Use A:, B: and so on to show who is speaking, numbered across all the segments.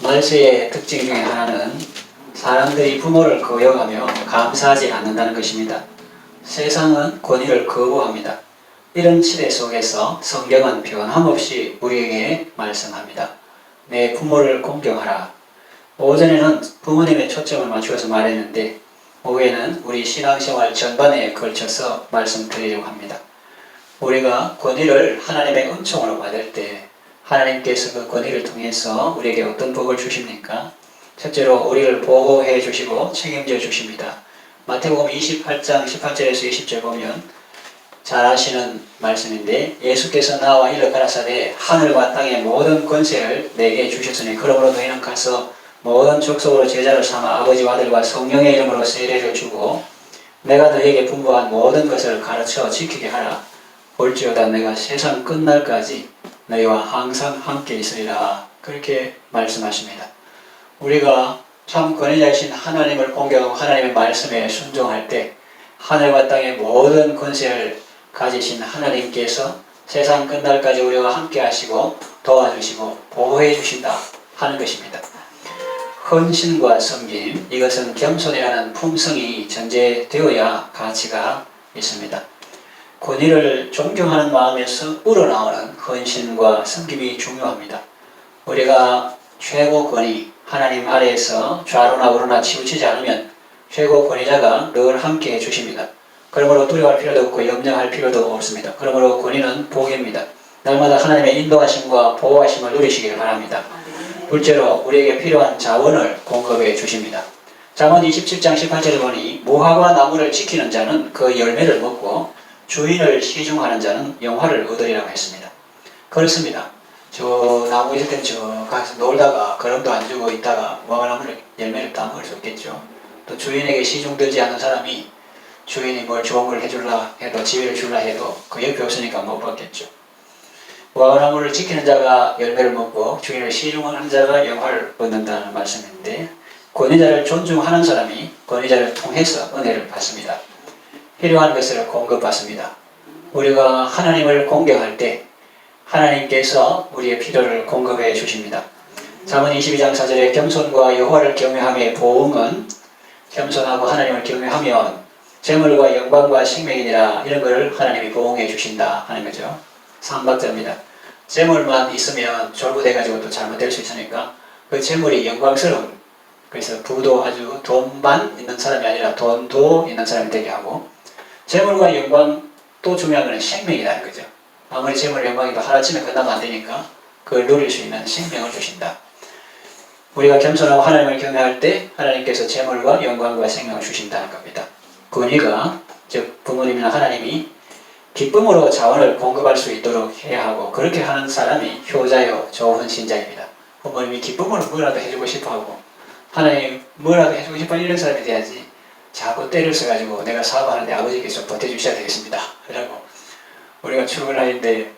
A: 말세의 특징 중에 하나는 사람들이 부모를 거역하며 감사하지 않는다는 것입니다. 세상은 권위를 거부합니다. 이런 시대 속에서 성경은 변함없이 우리에게 말씀합니다. 내 부모를 공경하라. 오전에는 부모님의 초점을 맞추어서 말했는데 오후에는 우리 신앙생활 전반에 걸쳐서 말씀드리려고 합니다. 우리가 권위를 하나님의 은총으로 받을 때 하나님께서 그 권위를 통해서 우리에게 어떤 복을 주십니까? 첫째로 우리를 보호해 주시고 책임져 주십니다. 마태복음 28장 18절에서 20절 보면 잘 아시는 말씀인데 예수께서 나와 이르 가라사대 하늘과 땅의 모든 권세를 내게 주셨으니 그러므로 너희는 가서 모든 족속으로 제자를 삼아 아버지와 아들과 성령의 이름으로 세례를 주고 내가 너희에게 분부한 모든 것을 가르쳐 지키게 하라. 볼지어다 내가 세상 끝날까지 너희와 항상 함께 있으리라. 그렇게 말씀하십니다. 우리가 참 권위자이신 하나님을 공경하고 하나님의 말씀에 순종할 때 하늘과 땅의 모든 권세를 가지신 하나님께서 세상 끝날까지 우리와 함께 하시고 도와주시고 보호해 주신다 하는 것입니다. 헌신과 섬김, 이것은 겸손이라는 품성이 전제되어야 가치가 있습니다. 권위를 존경하는 마음에서 우러나오는 헌신과 섬김이 중요합니다. 우리가 최고 권위, 하나님 아래에서 좌로나 우로나 치우치지 않으면 최고 권위자가 늘 함께 해주십니다. 그러므로 두려워할 필요도 없고 염려할 필요도 없습니다. 그러므로 권위는 복입니다. 날마다 하나님의 인도하심과 보호하심을 누리시길 바랍니다. 둘째로 우리에게 필요한 자원을 공급해 주십니다. 잠언 27장 18절에 보니 무화과 나무를 지키는 자는 그 열매를 먹고 주인을 시중하는 자는 영화를 얻으리라고 했습니다. 그렇습니다. 저 나무 있을 땐 저 가서 놀다가 거름도 안 주고 있다가 무화과나무를 열매를 다 먹을 수 없겠죠. 또 주인에게 시중되지 않는 사람이 주인이 뭘 좋은 걸 해줄라 해도 지위를 줄라 해도 그 옆에 없으니까 못 받겠죠. 무화과나무를 지키는 자가 열매를 먹고 주인을 시중하는 자가 영화를 얻는다는 말씀인데 권위자를 존중하는 사람이 권위자를 통해서 은혜를 받습니다. 필요한 것을 공급받습니다. 우리가 하나님을 공경할 때 하나님께서 우리의 필요를 공급해 주십니다. 잠언 22장 4절에 겸손과 여호와를 경외함의 보응은 겸손하고 하나님을 경외하면 재물과 영광과 생명이니라 이런 것을 하나님이 보응해 주신다 하는 거죠. 3박자입니다. 재물만 있으면 졸부돼가지고 또 잘못될 수 있으니까 그 재물이 영광스러운 그래서 부도 아주 돈만 있는 사람이 아니라 돈도 있는 사람이 되게 하고 재물과 영광도 중요한 것은 생명이라는 거죠. 아무리 재물 영광이도 하루아침에 끝나면 안 되니까 그걸 누릴 수 있는 생명을 주신다. 우리가 겸손하고 하나님을 경외할 때 하나님께서 재물과 영광과 생명을 주신다는 겁니다. 권위가 즉 부모님이나 하나님이 기쁨으로 자원을 공급할 수 있도록 해야 하고 그렇게 하는 사람이 효자요 좋은 신자입니다. 부모님이 기쁨으로 뭐라도 해주고 싶어하고 하나님 뭐라도 해주고 싶어 이런 사람이 돼야지 자꾸 때를 써가지고 내가 사업하는데 아버지께서 버텨주셔야 되겠습니다. 그러고 우리가 출근하는데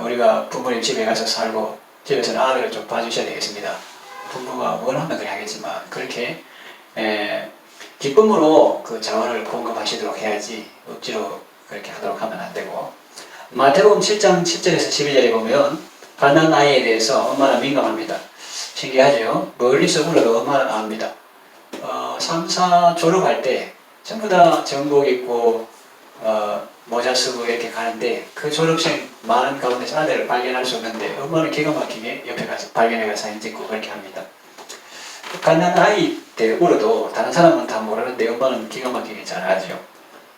A: 우리가 부모님 집에 가서 살고 집에서는 아들을 좀 봐주셔야 되겠습니다. 부모가 원하면 그래 하겠지만 그렇게 기쁨으로 그 자원을 공급하시도록 해야지 억지로 그렇게 하도록 하면 안 되고 마태복음 7장 10절에서 12절에 보면 가난한 아이에 대해서 엄마는 민감합니다. 신기하죠? 멀리서 불러도 엄마는 압니다. 3, 4 졸업할 때 전부 다 정복 입고 모자 쓰고 이렇게 가는데 그 졸업생 많은 가운데서 아들을 발견할 수 없는데 엄마는 기가 막히게 옆에 가서 발견해서 사진 찍고 그렇게 합니다. 가난한 아이 때 울어도 다른 사람은 다 모르는데 엄마는 기가 막히게 잘 알죠.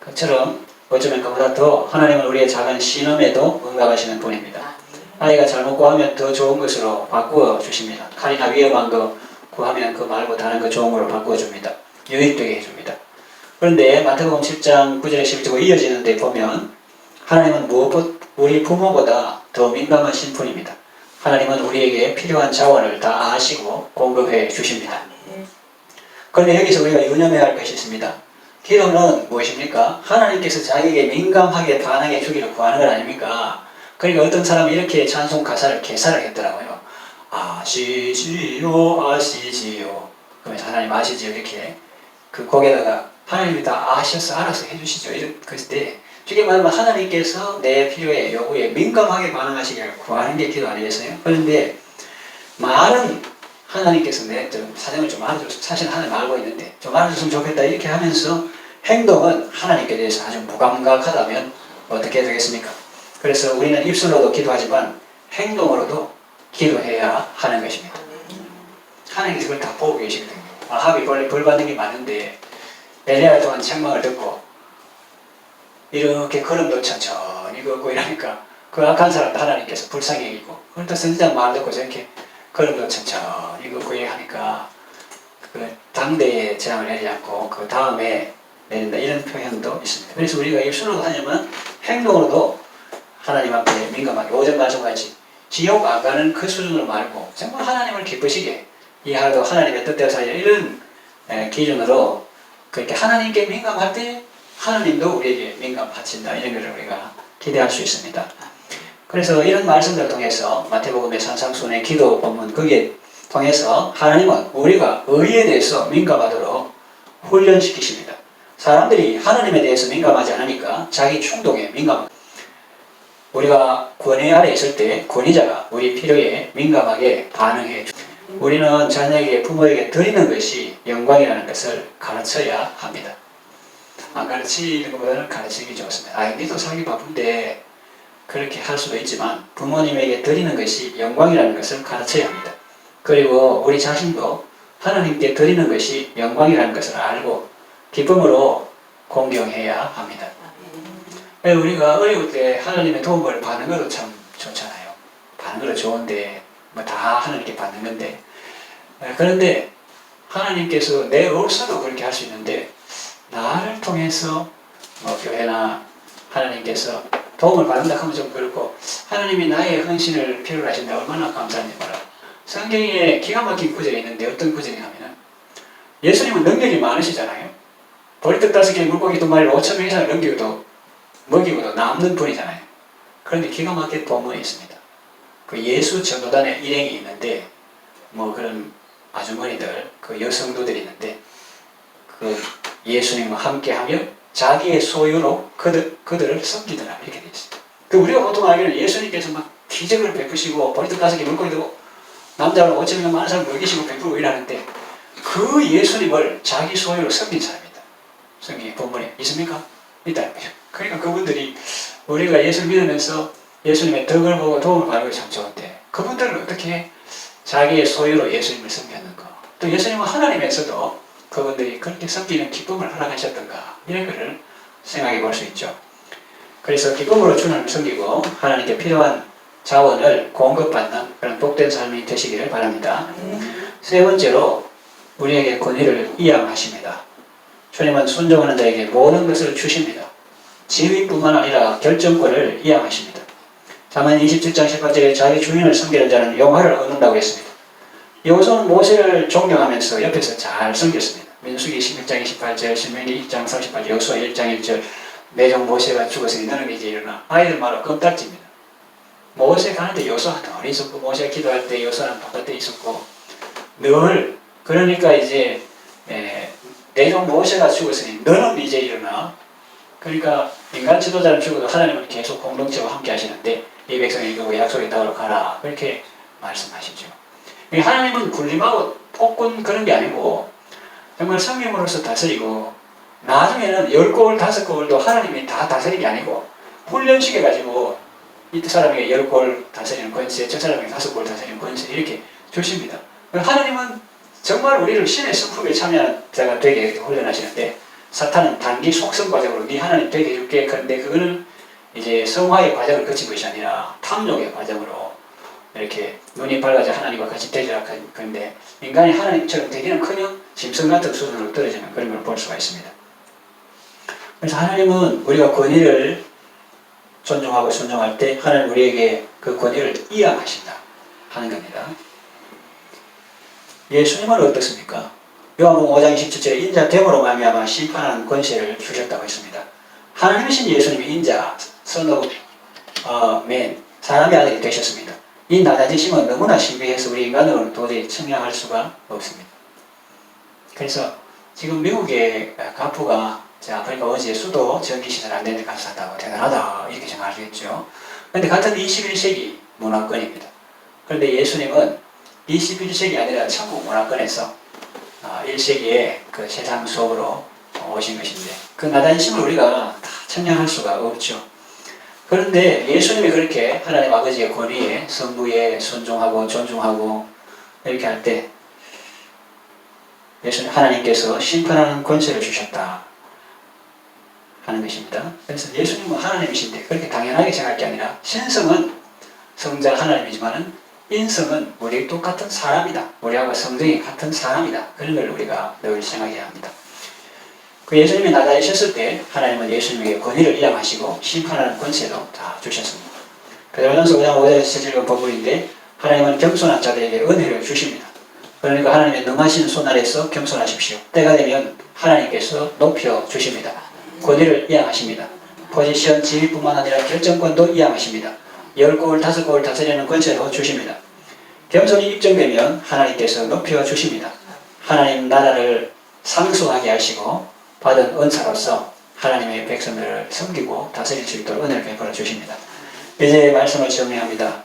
A: 그처럼 어쩌면 그보다 더 하나님은 우리의 작은 신음에도 응답하시는 분입니다. 아이가 잘못 구하면 더 좋은 것으로 바꾸어 주십니다. 칼이나 위험한 거 구하면 그 말고 다른 거 좋은 걸로 바꾸어 줍니다. 유익되게 해줍니다. 그런데 마태복음 7장 9절에 11절과 이어지는 데 보면 하나님은 우리 부모보다 더 민감한 신분입니다. 하나님은 우리에게 필요한 자원을 다 아시고 공급해 주십니다. 그런데 여기서 우리가 유념해야 할 것이 있습니다. 기도는 무엇입니까? 하나님께서 자기에게 민감하게 반응해 주기를 구하는 것 아닙니까? 그러니까 어떤 사람이 이렇게 찬송 가사를 개사를 했더라고요. 아시지요 아시지요 그러면서 하나님 아시지요 이렇게 그 곡에다가 하나님이 다 아셔서 알아서 해주시죠. 그랬을 때 쉽게 말하면 하나님께서 내 필요에 요구에 민감하게 반응하시기를 구하는 게 기도 아니겠어요? 그런데 말은 하나님께서 내 사정을 좀 알아줬으면, 사실 하나님 알고 있는데 좀 알아줬으면 좋겠다 이렇게 하면서 행동은 하나님께 대해서 아주 무감각하다면 어떻게 되겠습니까? 그래서 우리는 입술로도 기도하지만 행동으로도 기도해야 하는 것입니다. 하나님께서 그걸 다 보고 계시거든요. 아합이 벌 받는 게 많은데 엘리야 동안 책망을 듣고 이렇게 걸음도 천천히 걷고 이러니까 그 악한 사람도 하나님께서 불쌍히 여기고, 그걸 또 선지자 말 듣고 저렇게 걸음도 천천히 걷고 하니까 그 당대에 재앙을 내리지 않고 그 다음에 내린다, 이런 표현도 있습니다. 그래서 우리가 입술로도 하지만 행동으로도 하나님 앞에 민감하게, 오전 말씀같이 지옥 안 가는 그 수준으로 말고 정말 하나님을 기쁘시게 이 하루도 하나님의 뜻대로 살려, 이런 기준으로 그렇게 하나님께 민감할 때 하나님도 우리에게 민감하신다, 이런 것을 우리가 기대할 수 있습니다. 그래서 이런 말씀들을 통해서 마태복음의 산상수훈의 기도 본문, 거기에 통해서 하나님은 우리가 의에 대해서 민감하도록 훈련시키십니다. 사람들이 하나님에 대해서 민감하지 않으니까 자기 충동에 민감합니다. 우리가 권위 아래 있을 때 권위자가 우리 필요에 민감하게 반응해 줍니다. 우리는 자녀에게, 부모에게 드리는 것이 영광이라는 것을 가르쳐야 합니다. 안 가르치는 것보다는 가르치는 게 좋습니다. 니도 살기 바쁜데 그렇게 할 수도 있지만 부모님에게 드리는 것이 영광이라는 것을 가르쳐야 합니다. 그리고 우리 자신도 하나님께 드리는 것이 영광이라는 것을 알고 기쁨으로 공경해야 합니다. 우리가 어려울 때 하나님의 도움을 받는 것도 참 좋잖아요. 받는 것도 좋은데 뭐 다 하나님께 받는 건데, 그런데 하나님께서 내 없어도 그렇게 할 수 있는데 나를 통해서 교회나 하나님께서 도움을 받는다 하면 좀 그렇고, 하나님이 나의 헌신을 필요로 하신다, 얼마나 감사한지 몰라. 성경에 기가 막힌 구절이 있는데 어떤 구절이 하면은, 예수님은 능력이 많으시잖아요. 보리떡 5개, 물고기 2마리를 5,000명 이상을 넘기고도 먹이고도 남는 분이잖아요. 그런데 기가 막힌 본문이 있습니다. 그 예수 전도단에 일행이 있는데 그런 아주머니들, 그 여성도들이 있는데 그 예수님과 함께하며 자기의 소유로 그들을 섬기더라, 이렇게 되어 있습니다. 그 우리가 보통 알기로는 예수님께서 막 기적을 베푸시고 보리떡 5개, 물고기도 남자로 5,000명 많은 사람을 먹이시고 베푸고 이러는데 그 예수님을 자기 소유로 섬긴 사람이다. 성경에 본문에 있습니까? 있다. 그러니까 그분들이 우리가 예수를 믿으면서 예수님의 덕을 보고 도움을 받는 게 참 좋은데 그분들은 어떻게 자기의 소유로 예수님을 섬겼는가? 또 예수님은 하나님에서도 그분들이 그렇게 섬기는 기쁨을 허락하셨던가? 이런 것을 생각해 볼 수 있죠. 그래서 기쁨으로 주님을 섬기고 하나님께 필요한 자원을 공급받는 그런 복된 삶이 되시기를 바랍니다. 세 번째로 우리에게 권위를 이양하십니다. 주님은 순종하는 자에게 모든 것을 주십니다. 지위뿐만 아니라 결정권을 이양하십니다. 잠언 27장 18절에 자기 주인을 섬기는 자는 영화를 얻는다고 했습니다. 여호수아는 모세를 존경하면서 옆에서 잘 섬겼습니다. 민수기 11장 28절, 신명기 2장 38절, 여호수아 1장 1절, 내종 모세가 죽었으니 너는 이제 일어나. 아이들 말로 껌딱지입니다. 모세 가는데 여호수아 늘 있었고, 모세가 기도할 때 여호수아는 바깥에 있었고, 늘 그러니까 이제 내종 모세가 죽었으니 너는 이제 일어나. 그러니까 인간 지도자는 죽어도 하나님은 계속 공동체와 함께 하시는데 이 백성이 그 약속의 땅으로 가라, 그렇게 말씀하시죠. 하나님은 군림하고 폭군 그런 게 아니고 정말 성령으로서 다스리고, 나중에는 10골 5골도 하나님이 다 다스리는 게 아니고 훈련시켜가지고 이 사람에게 10골 다스리는 권세, 저 사람에게 5골 다스리는 권세, 이렇게 주십니다. 하나님은 정말 우리를 신의 성품에 참여하는 자가 되게 이렇게 훈련하시는데, 사탄은 단기 속성 과정으로 네 하나님 되게 해줄게. 그런데 그거는 이제 성화의 과정을 거친 것이 아니라 탐욕의 과정으로 이렇게 눈이 밝아져 하나님과 같이 되리라. 그런데 인간이 하나님처럼 되기는커녕 짐승 같은 수준으로 떨어지는 그런 걸 볼 수가 있습니다. 그래서 하나님은 우리가 권위를 존중하고 순종할 때 하나님 우리에게 그 권위를 이양하신다 하는 겁니다. 예수님은 어떻습니까? 요한복음 5장 27절에 인자됨으로 말미암아 심판하는 권세를 주셨다고 했습니다. 하나님이신 예수님이 인자, Son of Man, 사람의 아들이 되셨습니다. 이 낮아지심은 너무나 신비해서 우리 인간으로는 도저히 측량할 수가 없습니다. 그래서 지금 미국의 가프가 아프리카 어제 수도 전기시설 안 되는 데 감사하다고 대단하다 이렇게 생각하시겠죠. 그런데 같은 21세기 문화권입니다. 그런데 예수님은 21세기 아니라 천국 문화권에서 1세기에 그 세상 속으로 오신 것인데 그 나다니심을 우리가 다 청량할 수가 없죠. 그런데 예수님이 그렇게 하나님 아버지의 권위에 성부에 순종하고 존중하고 이렇게 할 때 예수님 하나님께서 심판하는 권세를 주셨다 하는 것입니다. 그래서 예수님은 하나님이신데 그렇게 당연하게 생각할 게 아니라 신성은 성자 하나님이지만은 인성은 우리 똑같은 사람이다. 우리하고 성정이 같은 사람이다. 그런 걸 우리가 늘 생각해야 합니다. 그 예수님이 나다니셨을 때 하나님은 예수님에게 권위를 이양하시고 심판하는 권세도 다 주셨습니다. 베드로전서 5장 5절에서 7절 본문인데 하나님은 겸손한 자들에게 은혜를 주십니다. 그러니까 하나님의 능하신 손 아래서 겸손하십시오. 때가 되면 하나님께서 높여 주십니다. 권위를 이양하십니다. 포지션 지위뿐만 아니라 결정권도 이양하십니다. 10곡을 5곡을 다스리는 권세도 주십니다. 겸손이 입증되면 하나님께서 높여 주십니다. 하나님 나라를 상수하게 하시고 받은 은사로서 하나님의 백성들을 섬기고 다스릴 수 있도록 은혜를 베풀어 주십니다. 이제 말씀을 정리합니다.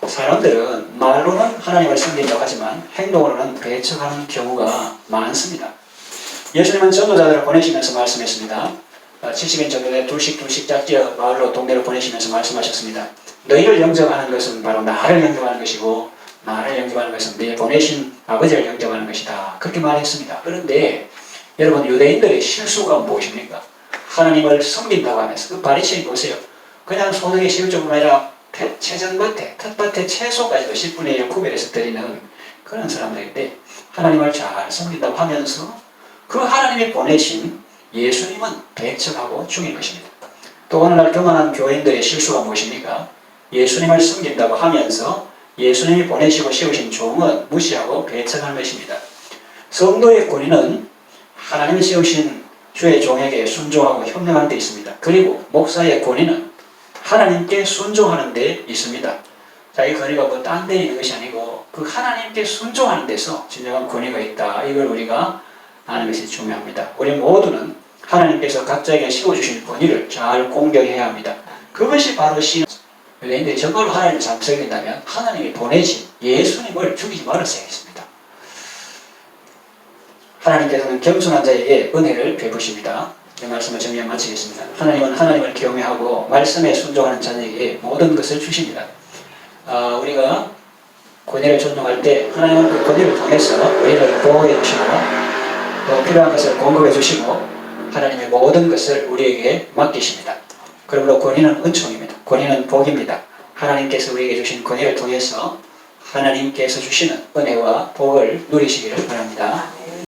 A: 사람들은 말로는 하나님을 섬긴다고 하지만 행동으로는 배척하는 경우가 많습니다. 예수님은 전도자들을 보내시면서 말씀했습니다. 70인 정도에 둘씩 짝지어 마을로 동네를 보내시면서 말씀하셨습니다. 너희를 영접하는 것은 바로 나를 영접하는 것이고 나를 영접하는 것은 내 보내신 아버지를 영접하는 것이다. 그렇게 말했습니다. 그런데 여러분 유대인들의 실수가 무엇입니까? 하나님을 섬긴다고 하면서 그 바리새인 보세요. 그냥 소득의 11조뿐만 아니라 채전밭에 텃밭에 채소까지도 10분의 1 구별해서 드리는 그런 사람들인데 하나님을 잘 섬긴다고 하면서 그 하나님이 보내신 예수님은 배척하고 죽인 것입니다. 또 오늘날 교만한 교인들의 실수가 무엇입니까? 예수님을 섬긴다고 하면서 예수님이 보내시고 세우신 종은 무시하고 배척하는 것입니다. 성도의 권위는 하나님이 세우신 주의 종에게 순종하고 협력하는 데 있습니다. 그리고 목사의 권위는 하나님께 순종하는 데 있습니다. 자, 이 권위가 뭐 딴 데 있는 것이 아니고 그 하나님께 순종하는 데서 진정한 권위가 있다. 이걸 우리가 아는 것이 중요합니다. 우리 모두는 하나님께서 각자에게 세워주신 권위를 잘 공경해야 합니다. 그것이 바로 신. 유대인들이 정말로 하나님을 잘 섬긴다면 하나님이 보내신 예수님을 죽이지 말았어야겠습니다. 하나님께서는 겸손한 자에게 은혜를 베푸십니다. 이 말씀을 정리해 마치겠습니다. 하나님은 하나님을 경외하고 말씀에 순종하는 자에게 모든 것을 주십니다. 우리가 권위를 존중할 때 하나님은 그 권위를 통해서 우리를 보호해 주시고 또 필요한 것을 공급해 주시고 하나님의 모든 것을 우리에게 맡기십니다. 그러므로 권위는 은총입니다. 권위는 복입니다. 하나님께서 우리에게 주신 권위를 통해서 하나님께서 주시는 은혜와 복을 누리시기를 바랍니다.